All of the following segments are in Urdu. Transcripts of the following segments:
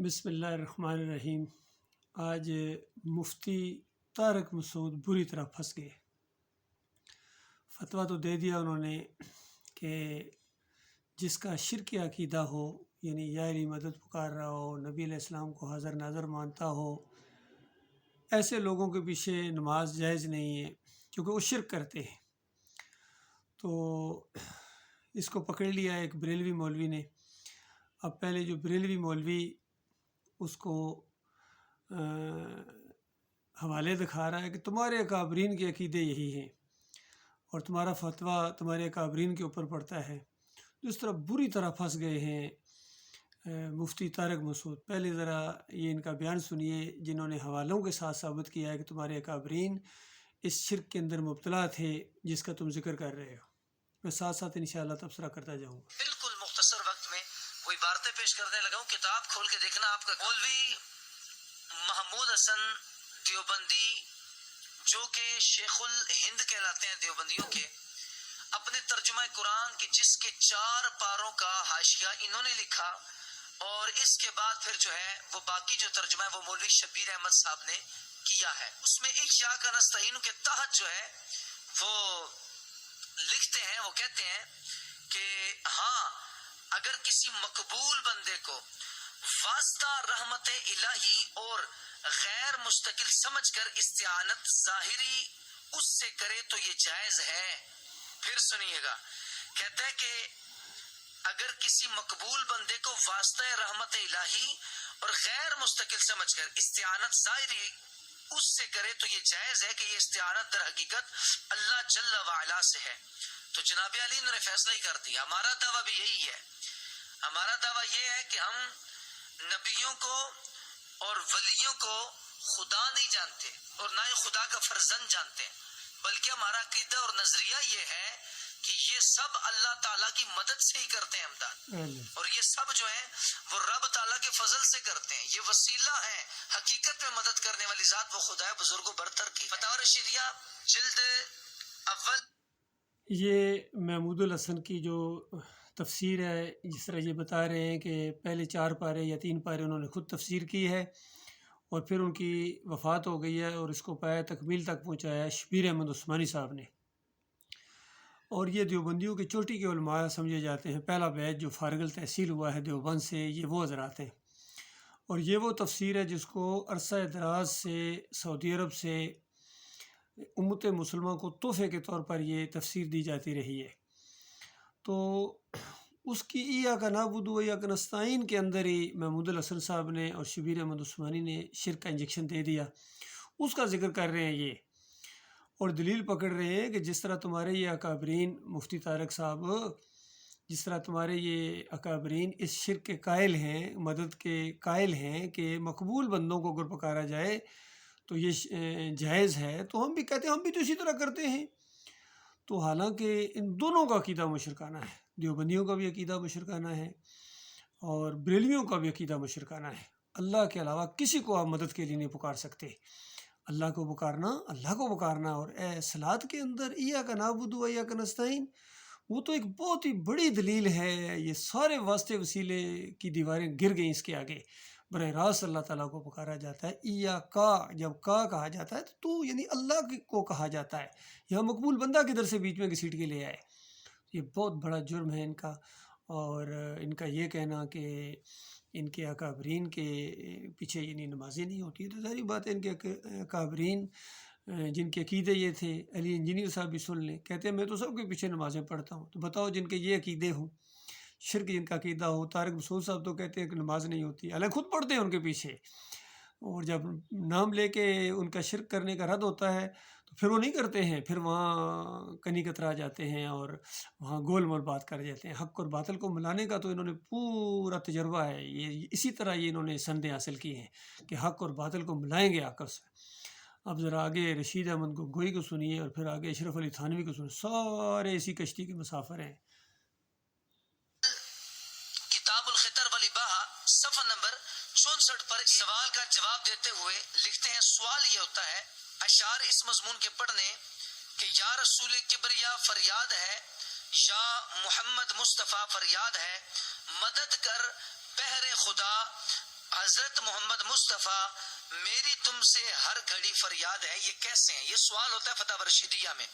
بسم اللہ الرحمن الرحیم۔ آج مفتی طارق مسعود بری طرح پھنس گئے۔ فتویٰ تو دے دیا انہوں نے کہ جس کا شرک عقیدہ ہو، یعنی یا علی مدد پکار رہا ہو، نبی علیہ السلام کو حاضر ناظر مانتا ہو، ایسے لوگوں کے پیچھے نماز جائز نہیں ہے کیونکہ وہ شرک کرتے ہیں۔ تو اس کو پکڑ لیا ایک بریلوی مولوی نے۔ اب پہلے جو بریلوی مولوی اس کو حوالے دکھا رہا ہے کہ تمہارے اکابرین کے عقیدے یہی ہیں اور تمہارا فتویٰ تمہارے اکابرین کے اوپر پڑتا ہے۔ جس طرح بری طرح پھنس گئے ہیں مفتی طارق مسعود۔ پہلے ذرا یہ ان کا بیان سنیے جنہوں نے حوالوں کے ساتھ ثابت کیا ہے کہ تمہارے اکابرین اس شرک کے اندر مبتلا تھے جس کا تم ذکر کر رہے ہو۔ میں ساتھ ساتھ انشاءاللہ تبصرہ کرتا جاؤں گا۔ بالکل مختصر وقت میں وہ عبارتیں پیش کرنے لگا ہوں، کتاب کھول کے دیکھنا آپ کا۔ مولوی محمود حسن دیوبندی جو کہ شیخ الہند کہلاتے ہیں دیوبندیوں کے، اپنے ترجمہ قرآن کے جس کے 4 پاروں کا حاشیہ انہوں نے لکھا، اور اس کے بعد پھر جو ہے وہ باقی جو ترجمہ ہے وہ مولوی شبیر احمد صاحب نے کیا ہے۔ اس میں ایاک نستعین کے تحت جو ہے وہ لکھتے ہیں، وہ کہتے ہیں کہ ہاں اگر کسی مقبول بندے کو واسطہ رحمت الہی اور غیر مستقل سمجھ کر استعانت ظاہری اس سے کرے تو یہ جائز ہے۔ پھر سنیے گا، کہتا ہے کہ اگر کسی مقبول بندے کو واسطہ رحمت الہی اور غیر مستقل سمجھ کر استعانت ظاہری اس سے کرے تو یہ جائز ہے کہ یہ استعانت در حقیقت اللہ جل وعلا سے ہے۔ تو جناب علی نے فیصلہ ہی کر دیا۔ ہمارا دعویٰ بھی یہی ہے، ہمارا دعویٰ یہ ہے کہ ہم نبیوں کو اور ولیوں کو خدا نہیں جانتے اور نہ ہی خدا کا فرزند جانتے ہیں، بلکہ ہمارا عقیدہ اور نظریہ یہ ہے کہ یہ سب اللہ تعالیٰ کی مدد سے ہی کرتے ہیں امداد، اور یہ سب جو ہیں وہ رب تعالیٰ کے فضل سے کرتے ہیں، یہ وسیلہ ہے، حقیقت میں مدد کرنے والی ذات وہ خدا ہے بزرگ و برتر کی۔ فتاوی رشیدیہ جلد اول۔ یہ محمود الحسن کی جو تفسیر ہے، جس طرح یہ بتا رہے ہیں کہ پہلے 4 پارے یا 3 پارے انہوں نے خود تفسیر کی ہے اور پھر ان کی وفات ہو گئی ہے اور اس کو پایا تکمیل تک پہنچایا ہے شبیر احمد عثمانی صاحب نے۔ اور یہ دیوبندیوں کی چوٹی کے علماء سمجھے جاتے ہیں۔ پہلا بیچ جو فارغ التحصیل ہوا ہے دیوبند سے، یہ وہ حضرات ہیں، اور یہ وہ تفسیر ہے جس کو عرصہ دراز سے سعودی عرب سے امت مسلمہ کو تحفے کے طور پر یہ تفسیر دی جاتی رہی ہے۔ تو اس کی ایاک نعبد و ایاک نستعین کے اندر ہی محمود الحسن صاحب نے اور شبیر احمد عثمانی نے شرک کا انجیکشن دے دیا، اس کا ذکر کر رہے ہیں یہ، اور دلیل پکڑ رہے ہیں کہ جس طرح تمہارے یہ اکابرین مفتی طارق صاحب، جس طرح تمہارے یہ اکابرین اس شرک کے قائل ہیں، مدد کے قائل ہیں کہ مقبول بندوں کو اگر پکارا جائے تو یہ جائز ہے، تو ہم بھی کہتے ہیں ہم بھی تو اسی طرح کرتے ہیں۔ تو حالانکہ ان دونوں کا عقیدہ مشرکانہ ہے، دیوبندیوں کا بھی عقیدہ مشرکانہ ہے اور بریلویوں کا بھی عقیدہ مشرکانہ ہے۔ اللہ کے علاوہ کسی کو آپ مدد کے لیے نہیں پکار سکتے۔ اللہ کو پکارنا اور اے صلاۃ کے اندر ایاک نعبد و ایاک نستعین، وہ تو ایک بہت ہی بڑی دلیل ہے۔ یہ سارے واسطے وسیلے کی دیواریں گر گئیں اس کے آگے۔ براہ راست اللہ تعالیٰ کو پکارا جاتا ہے۔ ایاکا جب کا کہا جاتا ہے تو یعنی اللہ کو کہا جاتا ہے۔ یہاں مقبول بندہ کدھر سے بیچ میں گھسیٹ کے لے آئے؟ یہ بہت بڑا جرم ہے ان کا، اور ان کا یہ کہنا کہ ان کے اکابرین کے پیچھے یعنی نمازیں نہیں ہوتی، تو ظاہری بات ہے ان کے اکابرین جن کے عقیدے یہ تھے، علی انجینئر صاحب بھی سن لیں، کہتے ہیں میں تو سب کے پیچھے نمازیں پڑھتا ہوں۔ تو بتاؤ جن کے یہ عقیدے ہوں، شرک جن کا عقیدہ ہو، طارق مسعود صاحب تو کہتے ہیں کہ نماز نہیں ہوتی، حالانکہ خود پڑھتے ہیں ان کے پیچھے، اور جب نام لے کے ان کا شرک کرنے کا رد ہوتا ہے تو پھر وہ نہیں کرتے ہیں، پھر وہاں کنی کترا جاتے ہیں اور وہاں گول مول بات کر جاتے ہیں۔ حق اور باطل کو ملانے کا تو انہوں نے پورا تجربہ ہے، یہ اسی طرح یہ انہوں نے سندیں حاصل کی ہیں کہ حق اور باطل کو ملائیں گے آپس سے۔ اب ذرا آگے رشید احمد گوئی کو سنیے اور پھر آگے اشرف علی تھانوی کو سنیے، سارے اسی کشتی کے مسافر ہیں۔ کتاب الخطر والاباحہ صفحہ نمبر 64 پر سوال کا جواب دیتے ہوئے لکھتے ہیں، سوال یہ ہوتا ہے اشعار اس مضمون کے پڑھنے کہ یا رسول کبریا فریاد ہے، یا محمد مصطفیٰ فریاد ہے، مدد کر بہر خدا حضرت محمد مصطفیٰ میری تم سے ہر گھڑی فریاد ہے، یہ کیسے ہیں؟ یہ سوال ہوتا ہے فتاوی رشیدیہ میں.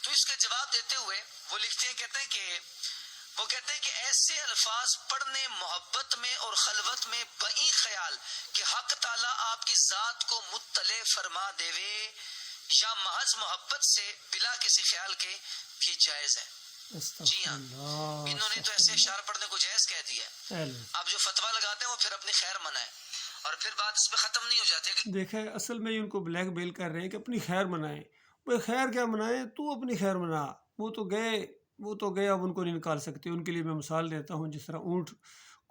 تو اس کا جواب دیتے ہوئے وہ لکھتے ہیں، کہتے ہیں کہ ایسے الفاظ پڑھنے محبت میں اور خلوت میں بئی خیال کہ حق تعالیٰ آپ کی ذات کو مطلع فرما دیوے یا محض محبت سے بلا کسی خیال کے یہ جائز ہے. جی ہاں، انہوں نے تو ایسے اشعار پڑھنے کو جائز کہہ دیا ہے. اب جو فتویٰ لگاتے ہیں وہ پھر اپنی خیر منائیں اور پھر بات اس پہ ختم نہیں ہو جاتی. دیکھیں اصل میں ان کو بلیک میل کر رہے ہیں کہ اپنی خیر منائیں. وہ خیر کیا منائیں؟ تو اپنی خیر منا. وہ تو گئے اب ان کو نہیں نکال سکتے. ان کے لیے میں مثال دیتا ہوں، جس طرح اونٹ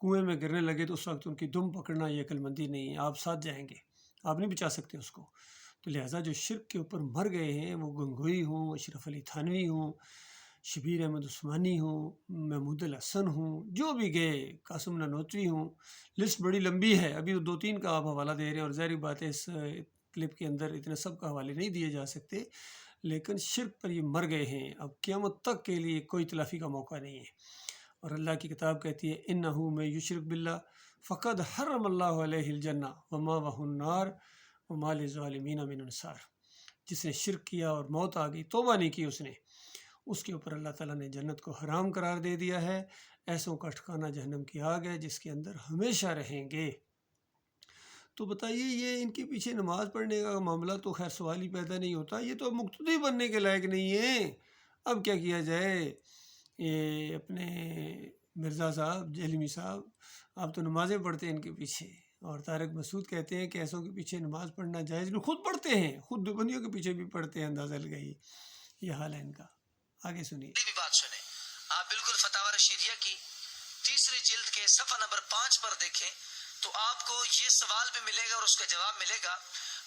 کنویں میں گرنے لگے تو اس وقت ان کی دم پکڑنا یہ عقل مندی نہیں ہے. آپ ساتھ جائیں گے، آپ نہیں بچا سکتے اس کو. تو لہٰذا جو شرک کے اوپر مر گئے ہیں، وہ گنگوئی ہوں، اشرف علی تھانوی ہوں، شبیر احمد عثمانی ہوں، محمود الحسن ہوں، جو بھی گئے، قاسم نانوتوی ہوں. لسٹ بڑی لمبی ہے. ابھی 2-3 کا آپ حوالہ دے رہے ہیں اور ظاہری بات ہے اس کلپ کے اندر اتنے سب کا حوالے نہیں دیے جا سکتے، لیکن شرک پر یہ مر گئے ہیں. اب قیامت تک کے لیے کوئی تلافی کا موقع نہیں ہے. اور اللہ کی کتاب کہتی ہے انہو من یشرک باللہ فقد حرم اللہ علیہ الجنہ ومأوہ النار وما للظالمین من انصار. جس نے شرک کیا اور موت آ گئی، توبہ نہیں کی اس کے اوپر اللہ تعالیٰ نے جنت کو حرام قرار دے دیا ہے. ایسوں کا ٹھکانہ جہنم کی آگ ہے جس کے اندر ہمیشہ رہیں گے. تو بتائیے، یہ ان کے پیچھے نماز پڑھنے کا معاملہ تو خیر سوال ہی پیدا نہیں ہوتا. یہ تو مقتدی بننے کے لائق نہیں ہیں. اب کیا کیا جائے؟ یہ اپنے مرزا صاحب، جہلمی صاحب، آپ تو نمازیں پڑھتے ہیں ان کے پیچھے. اور طارق مسعود کہتے ہیں کہ ایسوں کے پیچھے نماز پڑھنا جائز نہیں. خود پڑھتے ہیں، خود دیوبندیوں کے پیچھے بھی پڑھتے ہیں. اندازہ لگائیے یہ حال ہے ان کا. آگے سنیے. بھی بات سنیں، آپ بالکل فتاوی رشیدیہ کی 3 جلد کے صفحہ نمبر 5 پر دیکھیں تو آپ کو یہ سوال بھی ملے گا اور اس کا جواب ملے گا.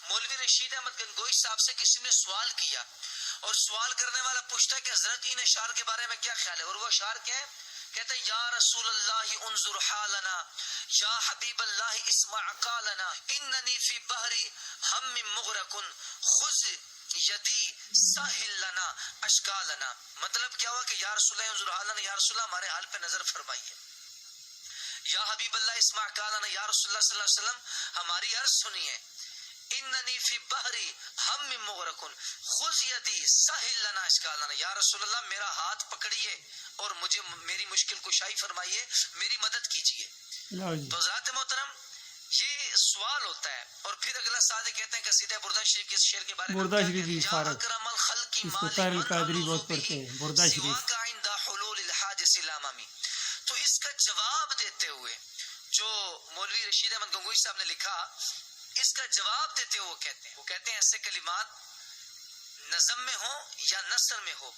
مولوی رشید احمد گنگوئی صاحب سے کسی نے سوال کیا اور سوال کرنے والا پوچھتا ہے کہ حضرت ان اشعار کے بارے میں کیا خیال ہے؟ اور وہ اشعار کیا ہے؟ کہتے ہیں یا رسول اللہ انظر حالنا، یا حبیب اللہ اسمع قالنا، اننی فی بحری ہم مغرق خذ یدی ساحل لنا اشکالنا. مطلب کیا ہوا کہ یا رسول اللہ انظر حالنا، یا رسول اللہ ہمارے حال پہ نظر فرمائیے. یا حبیب اللہ اسمع قالنا، یا رسول اللہ صلی اللہ علیہ وسلم ہماری عرض سنیے. اننی فی بحری ہم مغرق خذ یدی ساحل لنا اشکالنا، یا رسول اللہ میرا ہاتھ پکڑیے اور مجھے میری مشکل کشائی فرمائیے، میری مدد کیجیے. تو حضرات محترم، یہ سوال ہوتا ہے. اور پھر اگلا ساتھ کہتے ہیں قصیدہ بردہ شریف کے شعر کے بارے میں، بردہ شریف کی فارغ، اکرم الخلق اس کو طاہر القادری بہت پڑھتے ہیں. بردہ شریف سوا کا عند حلول الحادث الامامی. تو اس کا جواب دیتے ہوئے جو مولوی رشید احمد گنگوئی صاحب نے لکھا، اس کا جواب دیتے ہوئے وہ کہتے ہیں ایسے کلمات نظم میں ہو یا نثر میں ہو،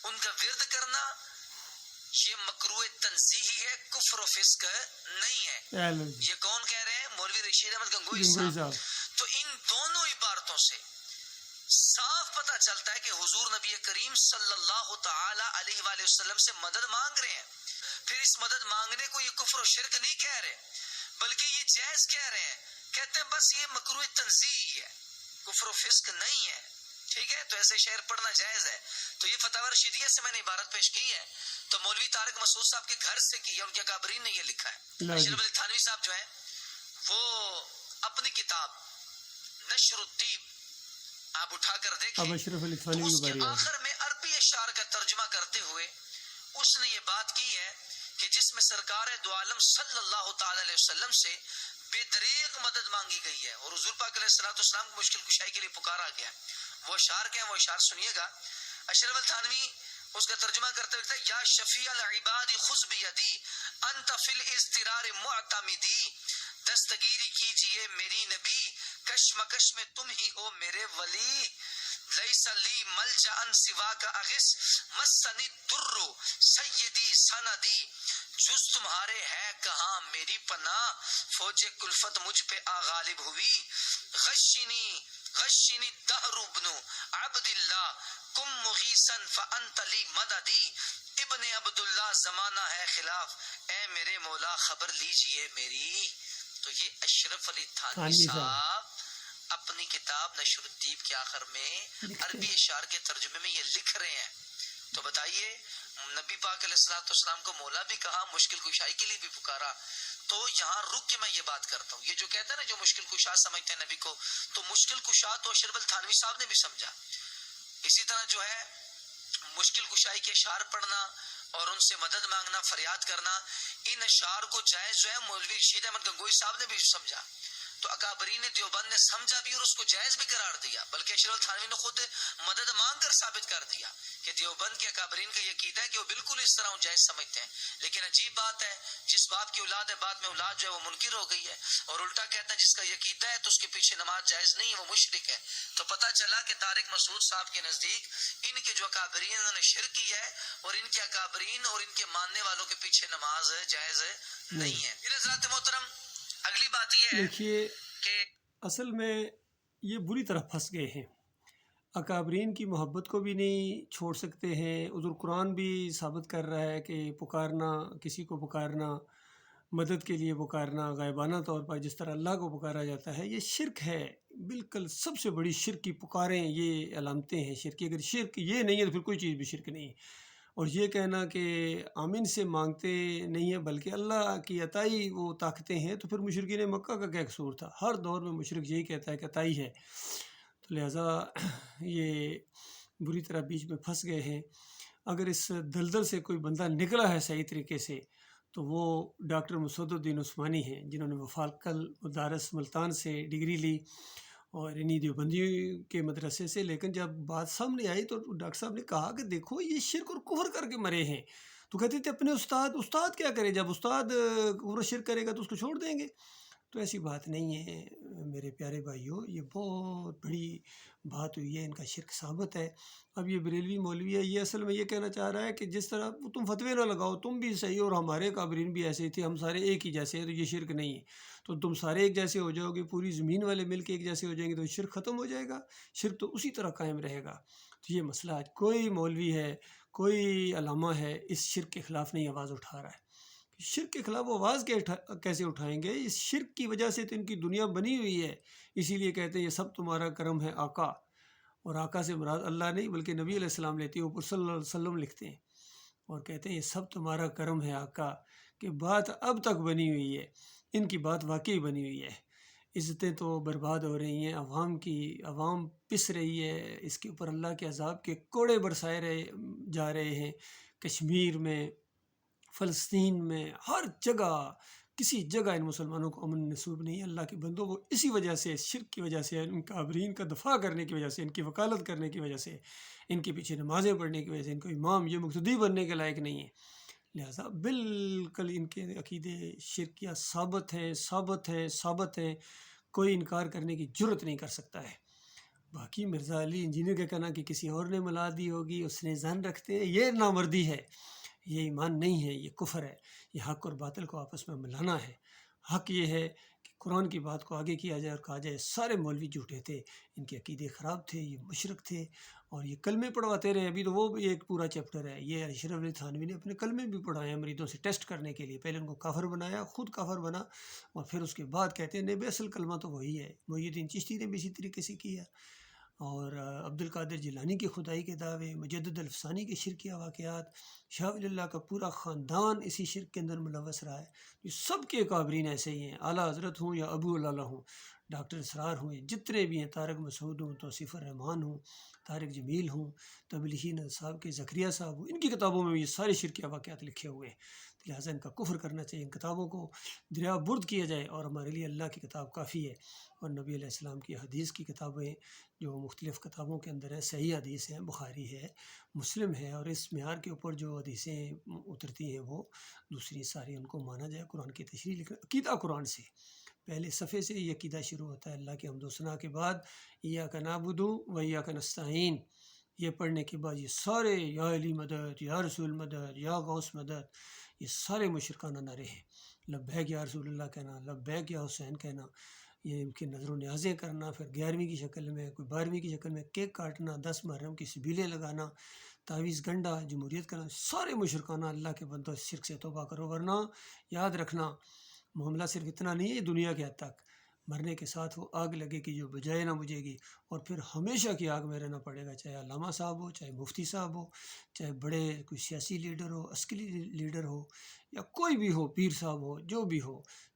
ان کا ورد کرنا یہ مکروہ تنزیہی ہے، کفر و فسق نہیں ہے. یہ کون کہہ رہے ہیں؟ مولوی رشید احمد گنگوئی صاحب. تو ان دونوں عبارتوں سے صاف پتہ چلتا ہے کہ حضور نبی کریم صلی اللہ تعالی علیہ وآلہ وسلم سے مدد مانگ رہے ہیں. پھر اس مدد مانگنے کو یہ کفر و شرک نہیں کہہ رہے بلکہ یہ جائز کہہ رہے ہیں. کہتے ہیں بس یہ مکروہ تنزیہی ہے، کفر و فسق نہیں ہے. ٹھیک ہے، تو ایسے شعر پڑھنا جائز ہے. تو یہ فتاوی رشیدیہ سے میں نے عبارت پیش کی ہے. تو مولوی طارق مسعود صاحب کے گھر سے کی ہے، ان کے اکابرین نے یہ لکھا ہے. اشرف علی تھانوی صاحب جو ہیں وہ اپنی کتاب نشر الطیب آپ اٹھا کر دیکھیں تو اس کے آخر میں عربی اشعار کا ترجمہ کرتے ہوئے اس نے یہ بات کی ہے کہ جس میں سرکار دو عالم صلی اللہ تعالی علیہ وسلم سے بے دریغ مدد مانگی گئی ہے اور حضور پاک علیہ الصلوۃ والسلام کو مشکل کشائی کے لیے پکارا گیا. وہ اشعار کیا ہیں؟ وہ اشعار سنیے گا. اشرف التھانوی اس کا ترجمہ کرتے ہوئے یا شفیع العباد خذ بیدی انت فی الاضطرار معتمدی، دستگیری کیجئے میری نبی، کشمکش میں تم ہی ہو میرے ولی. لیس لی ملجا سواک اغث مسنی الدر سیدی سندی، جز تمہارے ہے کہاں میری پناہ، فوج کلفت مجھ پہ غالب ہوئی. غشنی الدہر ابن عبد اللہ کم مغیثا فانت لی مددی، ابن عبداللہ زمانہ ہے خلاف، اے میرے مولا خبر لیجئے میری. تو یہ اشرف علی تھانوی صاحب اپنی کتاب نشر الطیب کے آخر میں عربی اشعار کے ترجمے میں یہ لکھ رہے ہیں. تو بتائیے، نبی پاک علیہ الصلوۃ والسلام کو مولا بھی کہا، مشکل کشائی کے لیے بھی پکارا. تو یہاں رک کے میں یہ بات کرتا ہوں. یہ جو کہتا ہے نا جو مشکل کشا سمجھتے ہیں نبی کو، تو مشکل کشا تو اشرف التھانوی صاحب نے بھی سمجھا. اسی طرح جو ہے مشکل کشائی کے اشعار پڑھنا اور ان سے مدد مانگنا، فریاد کرنا، ان اشعار کو جائز جو ہے مولوی رشید احمد گنگوئی صاحب نے بھی سمجھا. تو اکابرین دیوبند نے سمجھا بھی اور اس کو جائز بھی قرار دیا، بلکہ اشرف التھانوی نے خود مدد مانگ کر ثابت کر دیا کہ دیوبند کے اکابرین کا یہ عقیدہ ہے کہ وہ بالکل اس طرح جائز سمجھتے ہیں. لیکن عجیب بات ہے، جس باپ کی اولاد ہے بعد میں اولاد جو ہے وہ منکر ہو گئی ہے، اور الٹا کہتا ہے جس کا یہ عقیدہ ہے تو اس کے پیچھے نماز جائز نہیں ہے، وہ مشرک ہے. تو پتہ چلا کہ طارق مسعود صاحب کے نزدیک ان کے جو اکابرین انہوں نے شرک کی ہے، اور ان کے اکابرین اور ان کے ماننے والوں کے پیچھے نماز جائز نہیں ہے. پھر حضرات محترم اگلی بات یہ ہے دیکھیے کہ اصل میں یہ بری طرح پھنس گئے ہیں. اکابرین کی محبت کو بھی نہیں چھوڑ سکتے ہیں. حضور قرآن بھی ثابت کر رہا ہے کہ پکارنا، کسی کو پکارنا، مدد کے لیے پکارنا غائبانہ طور پر جس طرح اللہ کو پکارا جاتا ہے، یہ شرک ہے. بالکل سب سے بڑی شرک کی پکاریں یہ علامتیں ہیں شرک کی. اگر شرک یہ نہیں ہے تو پھر کوئی چیز بھی شرک نہیں ہے. اور یہ کہنا کہ آمین سے مانگتے نہیں ہیں بلکہ اللہ کی عطائی وہ طاقتیں ہیں، تو پھر مشرکین مکہ کا کیا قصور تھا؟ ہر دور میں مشرک یہی کہتا ہے کہ عطائی ہے. تو لہٰذا یہ بری طرح بیچ میں پھنس گئے ہیں. اگر اس دلدل سے کوئی بندہ نکلا ہے صحیح طریقے سے تو وہ ڈاکٹر مسعود الدین عثمانی ہیں، جنہوں نے وفاقل مدارس ملتان سے ڈگری لی اور انہی دیوبندی کے مدرسے سے. لیکن جب بات سامنے آئی تو ڈاکٹر صاحب نے کہا کہ دیکھو یہ شرک اور کفر کر کے مرے ہیں. تو کہتے تھے اپنے استاد کیا کرے؟ جب استاد کفر و شرک کرے گا تو اس کو چھوڑ دیں گے. تو ایسی بات نہیں ہے میرے پیارے بھائیوں، یہ بہت بڑی بات ہوئی ہے، ان کا شرک ثابت ہے. اب یہ بریلوی مولوی ہے، یہ اصل میں یہ کہنا چاہ رہا ہے کہ جس طرح تم فتوے نہ لگاؤ، تم بھی صحیح اور ہمارے کابرین بھی ایسے تھے، ہم سارے ایک ہی جیسے ہیں، تو یہ شرک نہیں ہے. تو تم سارے ایک جیسے ہو جاؤ گے، پوری زمین والے مل کے ایک جیسے ہو جائیں گے تو شرک ختم ہو جائے گا. شرک تو اسی طرح قائم رہے گا. تو یہ مسئلہ آج کوئی مولوی ہے، کوئی علامہ ہے اس شرک کے خلاف نہیں آواز اٹھا رہا ہے. شرک کے خلاف وہ آواز کیسے اٹھائیں گے؟ اس شرک کی وجہ سے تو ان کی دنیا بنی ہوئی ہے. اسی لیے کہتے ہیں یہ سب تمہارا کرم ہے آقا. اور آقا سے مراد اللہ نہیں بلکہ نبی علیہ السلام لیتے ہیں، اوپر صلی اللہ علیہ وسلم لکھتے ہیں اور کہتے ہیں یہ سب تمہارا کرم ہے آقا. کہ بات اب تک بنی ہوئی ہے، ان کی بات واقعی بنی ہوئی ہے. عزتیں تو برباد ہو رہی ہیں، عوام پس رہی ہے، اس کے اوپر اللہ کے عذاب کے کوڑے برسائے جا رہے ہیں. کشمیر میں، فلسطین میں، ہر جگہ، کسی جگہ ان مسلمانوں کو امن نصیب نہیں ہے. اللہ کے بندوں کو اسی وجہ سے، شرک کی وجہ سے، ان کابرین کا دفاع کرنے کی وجہ سے، ان کی وکالت کرنے کی وجہ سے، ان کے پیچھے نمازیں پڑھنے کی وجہ سے، ان کو امام یہ مقتدی بننے کے لائق نہیں ہے. لہٰذا بالکل ان کے عقیدے شرکیہ ثابت ہیں. کوئی انکار کرنے کی جرت نہیں کر سکتا ہے. باقی مرزا علی انجینئر کا کہنا کہ کسی اور نے ملا دی ہوگی، اس نے ذہن رکھتے ہیں، یہ نامردی ہے، یہ ایمان نہیں ہے، یہ کفر ہے. یہ حق اور باطل کو آپس میں ملانا ہے. حق یہ ہے کہ قرآن کی بات کو آگے کیا جائے اور کہا جائے سارے مولوی جھوٹے تھے، ان کے عقیدے خراب تھے، یہ مشرک تھے اور یہ کلمے پڑھواتے رہے. ابھی تو وہ بھی ایک پورا چیپٹر ہے. یہ اشرف علی تھانوی نے اپنے کلمے بھی پڑھائے ہیں مریدوں سے ٹیسٹ کرنے کے لیے. پہلے ان کو کافر بنایا، خود کافر بنا، اور پھر اس کے بعد کہتے ہیں نہیں بے اصل کلمہ تو وہی ہے. محی الدین چشتی نے بھی اسی طریقے سے کیا، اور عبد القادر جیلانی کی خدائی کے دعوے، مجدد الفسانی کے شرکیہ واقعات، شاہ ولی اللہ کا پورا خاندان اسی شرک کے اندر ملوث رہا ہے. یہ سب کے کابرین ایسے ہی ہیں، اعلیٰ حضرت ہوں یا ابو اللہ ہوں، ڈاکٹر اسرار ہوں، جتنے بھی ہیں، طارق مسعود ہوں، توصیف الرحمان ہوں، طارق جمیل ہوں، تبلیغین صاحب کے زکریہ صاحب ہوں، ان کی کتابوں میں بھی یہ سارے شرکیہ واقعات لکھے ہوئے ہیں. لہٰذا ان کا کفر کرنا چاہیے، ان کتابوں کو دریا برد کیا جائے، اور ہمارے لیے اللہ کی کتاب کافی ہے. اور نبی علیہ السلام کی حدیث کی کتابیں جو مختلف کتابوں کے اندر ہے، صحیح حدیث ہے، بخاری ہے، مسلم ہے، اور اس معیار کے اوپر جو حدیثیں اترتی ہیں وہ دوسری ساری ان کو مانا جائے. قرآن کی تشریح لکھ عقیدہ قرآن سے پہلے صفحے سے یہ عقیدہ شروع ہوتا ہے. اللہ کے حمد و ثنا کے بعد ایاک نعبد و ایاک نستعین یہ پڑھنے کے بعد یہ سارے یا علی مدد، یا رسول مدد، یا غوث مدد، یہ سارے مشرکانہ نعرے ہیں. لبیک یا رسول اللہ کہنا، لبیک یا حسین کہنا، یہ ان کی نظر و نیازیں کرنا، پھر 11ویں کی شکل میں، کوئی 12ویں کی شکل میں کیک کاٹنا، 10 محرم کی سبیلیں لگانا، تعویذ گنڈا، جمہوریت کرنا، سارے مشرکانہ. اللہ کے بندوں شرک سے توبہ کرو، ورنہ یاد رکھنا معاملہ صرف اتنا نہیں ہے دنیا کے حد تک، مرنے کے ساتھ وہ آگ لگے گی جو بجائے نہ بجھے گی، اور پھر ہمیشہ کی آگ میں رہنا پڑے گا، چاہے علامہ صاحب ہو، چاہے مفتی صاحب ہو، چاہے بڑے کوئی سیاسی لیڈر ہو، عسکری لیڈر ہو، یا کوئی بھی ہو، پیر صاحب ہو،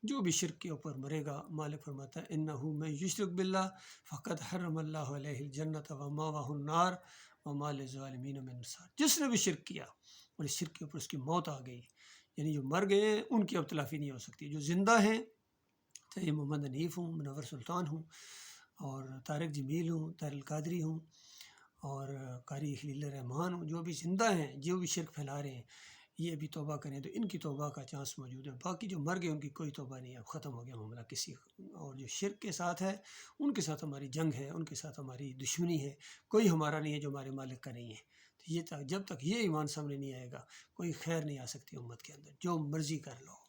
جو بھی شرک کے اوپر مرے گا، مالک فرماتا ہے انہو من یشرک باللہ فقد حرم اللہ علیہ الجنۃ ومأواہ النار وما للظالمین من انصار۔ جس نے بھی شرک کیا اور اس شرک کے اوپر اس کی موت آ گئی، یعنی جو مر گئے ہیں ان کی اب تلافی نہیں ہو سکتی، جو زندہ ہیں چاہے محمد حنیف ہوں، منور سلطان ہوں، اور طارق جمیل ہوں، طاہر القادری ہوں، اور قاری خلیل الرحمان ہوں، جو بھی زندہ ہیں، جو بھی شرک پھیلا رہے ہیں، یہ ابھی توبہ کریں تو ان کی توبہ کا چانس موجود ہے۔ باقی جو مر گئے ان کی کوئی توبہ نہیں ہے، اب ختم ہو گیا معاملہ کسی، اور جو شرک کے ساتھ ہے ان کے ساتھ ہماری جنگ ہے، ان کے ساتھ ہماری دشمنی ہے، کوئی ہمارا نہیں ہے جو ہمارے مالک کا نہیں ہے۔ تو یہ جب تک یہ ایمان سامنے نہیں آئے گا کوئی خیر نہیں آ سکتی امت کے اندر، جو مرضی کر لو۔